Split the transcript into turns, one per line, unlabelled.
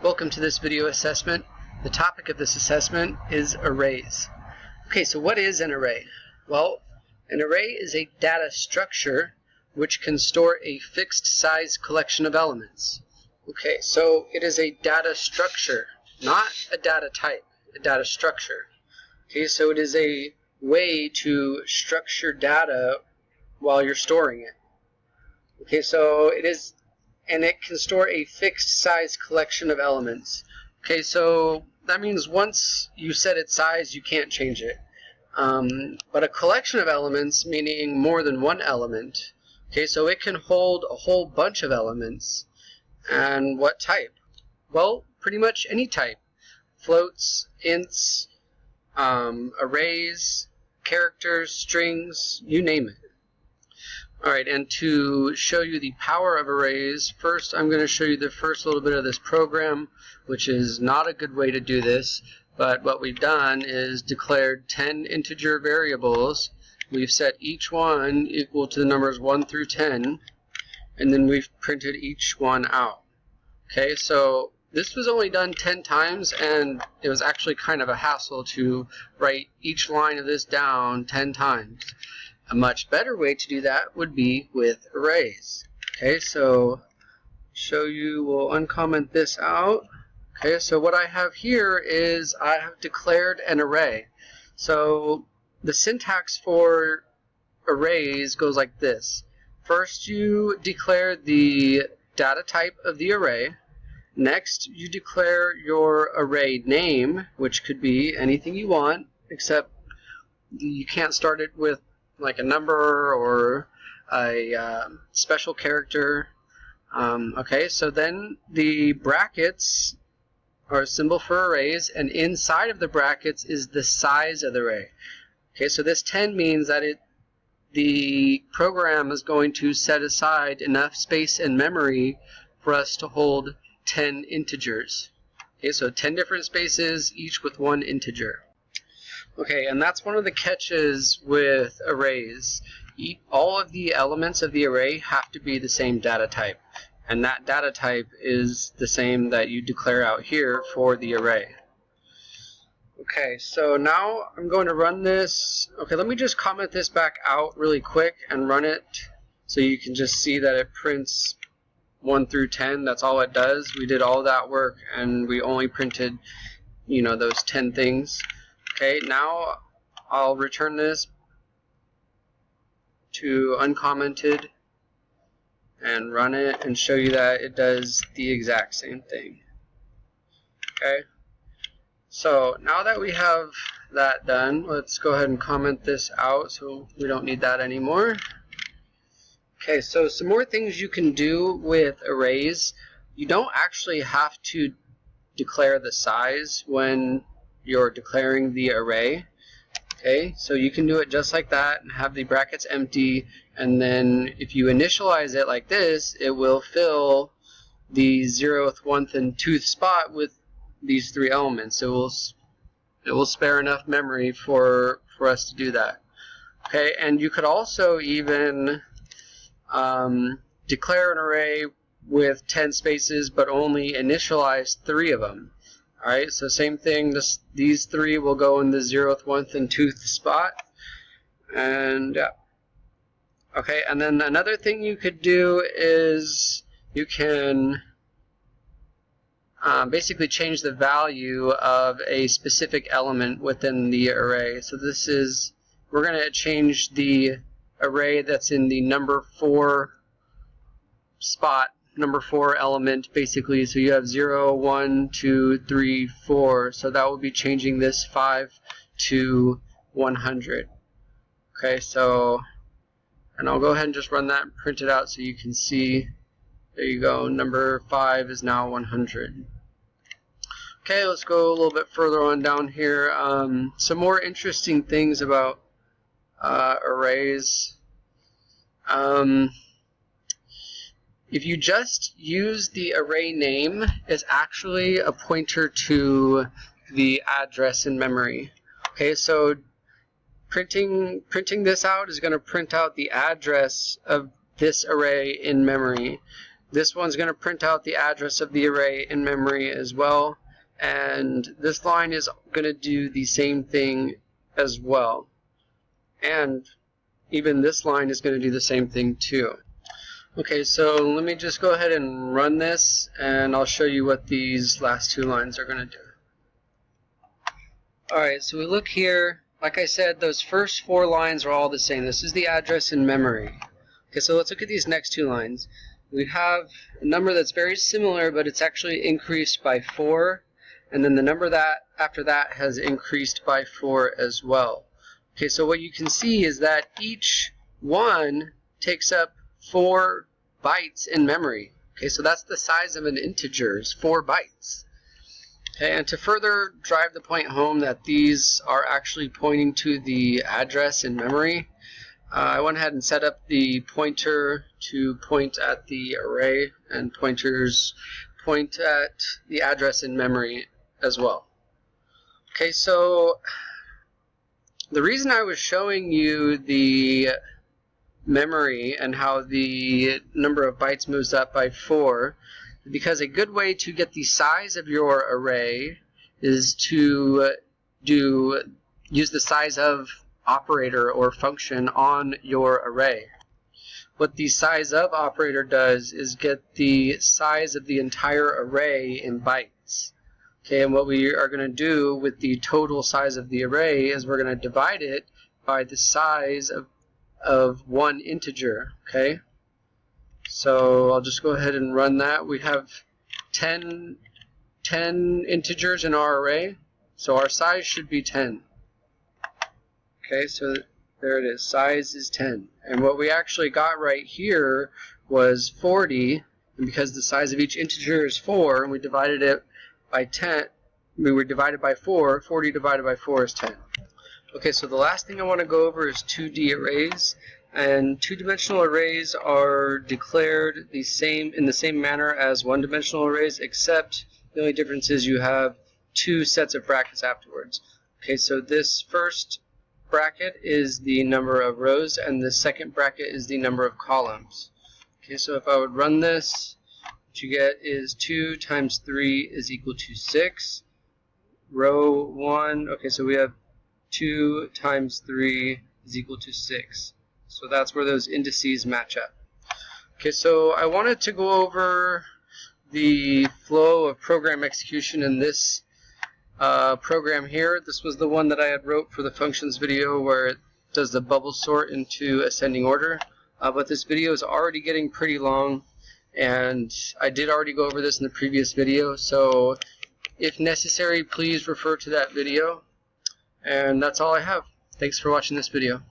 Welcome to this video assessment. The topic of this assessment is arrays. Okay, so what is an array? Well, an array is a data structure which can store a fixed size collection of elements. Okay, so it is a data structure, not a data type, a data structure. Okay, so it is a way to structure data while you're storing it. Okay, so it is, and it can store a fixed size collection of elements. Okay, so that means once you set its size, you can't change it. But a collection of elements, meaning more than one element, okay, so it can hold a whole bunch of elements. And what type? Well, pretty much any type. Floats, ints, arrays, characters, strings, you name it. Alright, and to show you the power of arrays, first I'm going to show you the first little bit of this program, which is not a good way to do this, but what we've done is declared 10 integer variables. We've set each one equal to the numbers 1 through 10, and then we've printed each one out. Okay, so this was only done 10 times, and it was actually kind of a hassle to write each line of this down 10 times. A much better way to do that would be with arrays. Okay, so show you, we'll uncomment this out. Okay, so what I have here is I have declared an array. So the syntax for arrays goes like this. First you declare the data type of the array. Next you declare your array name, which could be anything you want, except you can't start it with like a number or a special character. Okay, so then the brackets are a symbol for arrays, and inside of the brackets is the size of the array. Okay, so this 10 means that the program is going to set aside enough space and memory for us to hold 10 integers. Okay, so 10 different spaces, each with one integer. Okay, and that's one of the catches with arrays. All of the elements of the array have to be the same data type, and that data type is the same that you declare out here for the array. Okay, so now I'm going to run this. Okay, let me just comment this back out really quick and run it so you can just see that it prints 1 through 10. That's all it does. We did all that work and we only printed, you know, those 10 things. Okay, now I'll return this to uncommented and run it and show you that it does the exact same thing. Okay, so now that we have that done, let's go ahead and comment this out so we don't need that anymore. Okay, so some more things you can do with arrays. You don't actually have to declare the size when you're declaring the array. Okay, so you can do it just like that and have the brackets empty, and then if you initialize it like this, it will fill the 0th, 1th, and 2th spot with these 3 elements. It will spare enough memory for us to do that. Okay, and you could also even declare an array with 10 spaces but only initialize 3 of them. Alright, so same thing, these 3 will go in the 0th, 1th, and 2th spot. And yeah. Okay, and then another thing you could do is you can basically change the value of a specific element within the array. So this is, we're going to change the array that's in the number 4 spot, number 4 element basically. So you have 0, 1, 2, 3, 4. So that will be changing this 5 to 100. Okay, so, and I'll go ahead and just run that and print it out so you can see. There you go, number 5 is now 100. Okay, let's go a little bit further on down here. Some more interesting things about arrays. If you just use the array name, it's actually a pointer to the address in memory. Okay, so printing this out is going to print out the address of this array in memory. This one's going to print out the address of the array in memory as well, and this line is going to do the same thing as well, and even this line is going to do the same thing too. Okay, so let me just go ahead and run this, and I'll show you what these last two lines are going to do. Alright, so we look here. Like I said, those first four lines are all the same. This is the address in memory. Okay, so let's look at these next two lines. We have a number that's very similar, but it's actually increased by 4, and then the number that after that has increased by 4 as well. Okay, so what you can see is that each one takes up 4 bytes in memory. Okay, so that's the size of an integer, is 4 bytes. Okay, and to further drive the point home that these are actually pointing to the address in memory, I went ahead and set up the pointer to point at the array, and pointers point at the address in memory as well. Okay, so the reason I was showing you the memory and how the number of bytes moves up by 4, because a good way to get the size of your array is to use the size of operator or function on your array. What the size of operator does is get the size of the entire array in bytes. Okay, and what we are going to do with the total size of the array is we're going to divide it by the size of one integer. Okay, so I'll just go ahead and run that. We have 10 integers in our array, so our size should be 10. Okay, so there it is. Size is 10. And what we actually got right here was 40, and because the size of each integer is 4, and we divided it by 10, we were divided by 4, 40 divided by 4 is 10. Okay, so the last thing I want to go over is 2D arrays. And two-dimensional arrays are declared in the same manner as one-dimensional arrays, except the only difference is you have 2 sets of brackets afterwards. Okay, so this first bracket is the number of rows, and the second bracket is the number of columns. Okay, so if I would run this, what you get is 2 times 3 is equal to 6. Row 1, okay, so we have 2 times 3 is equal to 6. So that's where those indices match up. Okay, so I wanted to go over the flow of program execution in this program here. This was the one that I had wrote for the functions video where it does the bubble sort into ascending order. But this video is already getting pretty long, and I did already go over this in the previous video. So if necessary, please refer to that video. And that's all I have. Thanks for watching this video.